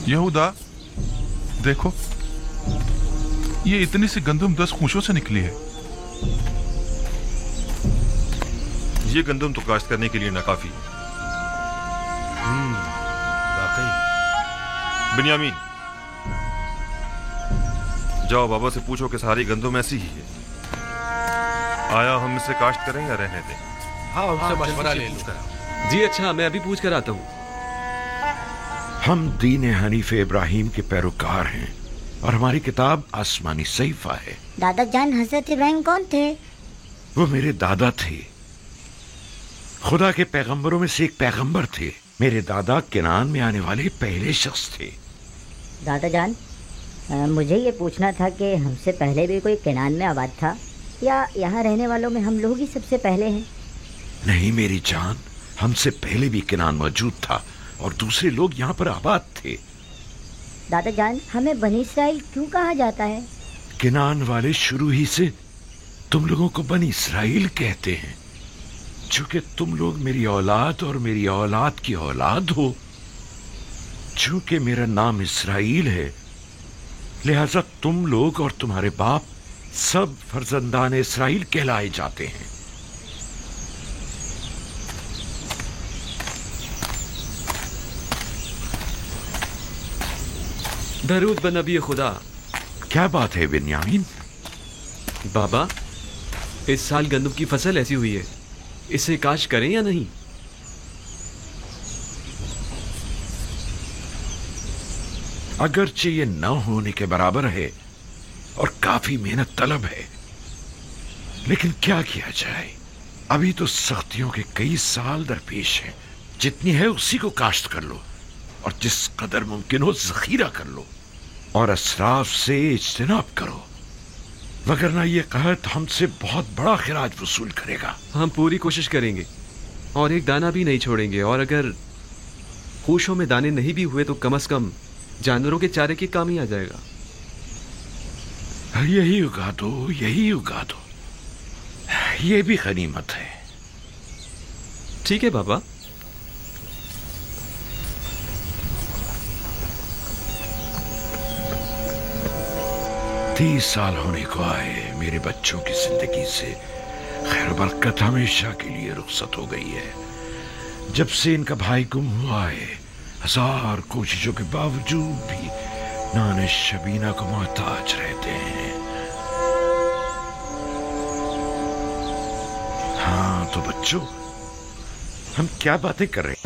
यहूदा, देखो, ये इतनी सी गंदम 10 खूंशों से निकली है। ये गंदम तो काश्त करने के लिए नाकाफी है। वाकई। बिन्यामीन, जाओ बाबा से पूछो कि सारी गंदम ऐसी ही है। आया हम इसे काश्त करें या रहने दें? हाँ, उनसे मशवरा ले लो। जी अच्छा, मैं अभी पूछ कर आता हूँ। हम दीन हनीफ इब्राहिम के पैरोकार हैं और हमारी किताब आसमानी सहीफा है। दादा जान, हजरत इब्राहिम कौन थे? वो मेरे दादा थे, खुदा के पैगंबरों में से एक पैगंबर थे। मेरे दादा केनान में आने वाले पहले शख्स थे। दादा जान, मुझे ये पूछना था कि हमसे पहले भी कोई केनान में आबाद था या यहाँ रहने वालों में हम लोग ही सबसे पहले हैं? नहीं मेरी जान, हमसे पहले भी केनान मौजूद था और दूसरे लोग यहाँ पर आबाद थे। दादा जान, हमें बनी इसराइल क्यों कहा जाता है? केनान वाले शुरू ही से तुम लोगों को बनी इसराइल कहते हैं, चूंकि तुम लोग मेरी औलाद और मेरी औलाद की औलाद हो। चूंकि मेरा नाम इसराइल है, लिहाजा तुम लोग और तुम्हारे बाप सब फर्जंदान इसराइल कहलाए जाते हैं। दरूद बन नबी खुदा। क्या बात है बिन्यामीन? बाबा, इस साल गंदम की फसल ऐसी हुई है, इसे काश्त करें या नहीं? अगरचे ये न होने के बराबर है और काफी मेहनत तलब है, लेकिन क्या किया जाए, अभी तो सख्तियों के कई साल दरपेश हैं। जितनी है उसी को काश्त कर लो और जिस कदर मुमकिन हो जखीरा कर लो और असराफ से इज्तिनाब करो, वगरना ये कहत हमसे बहुत बड़ा खिराज वसूल करेगा। हम पूरी कोशिश करेंगे और एक दाना भी नहीं छोड़ेंगे, और अगर खूशों में दाने नहीं भी हुए तो कम से कम जानवरों के चारे के काम ही आ जाएगा। यही उगा दो, यही उगा दो, ये भी गनीमत है। ठीक है बाबा। तीस साल होने को आए, मेरे बच्चों की जिंदगी से खैर बरकत हमेशा के लिए रुखसत हो गई है। जब से इनका भाई गुम हुआ है, हजार कोशिशों के बावजूद भी नाने शबीना को मोहताज रहते हैं। हाँ तो बच्चों, हम क्या बातें कर रहे हैं?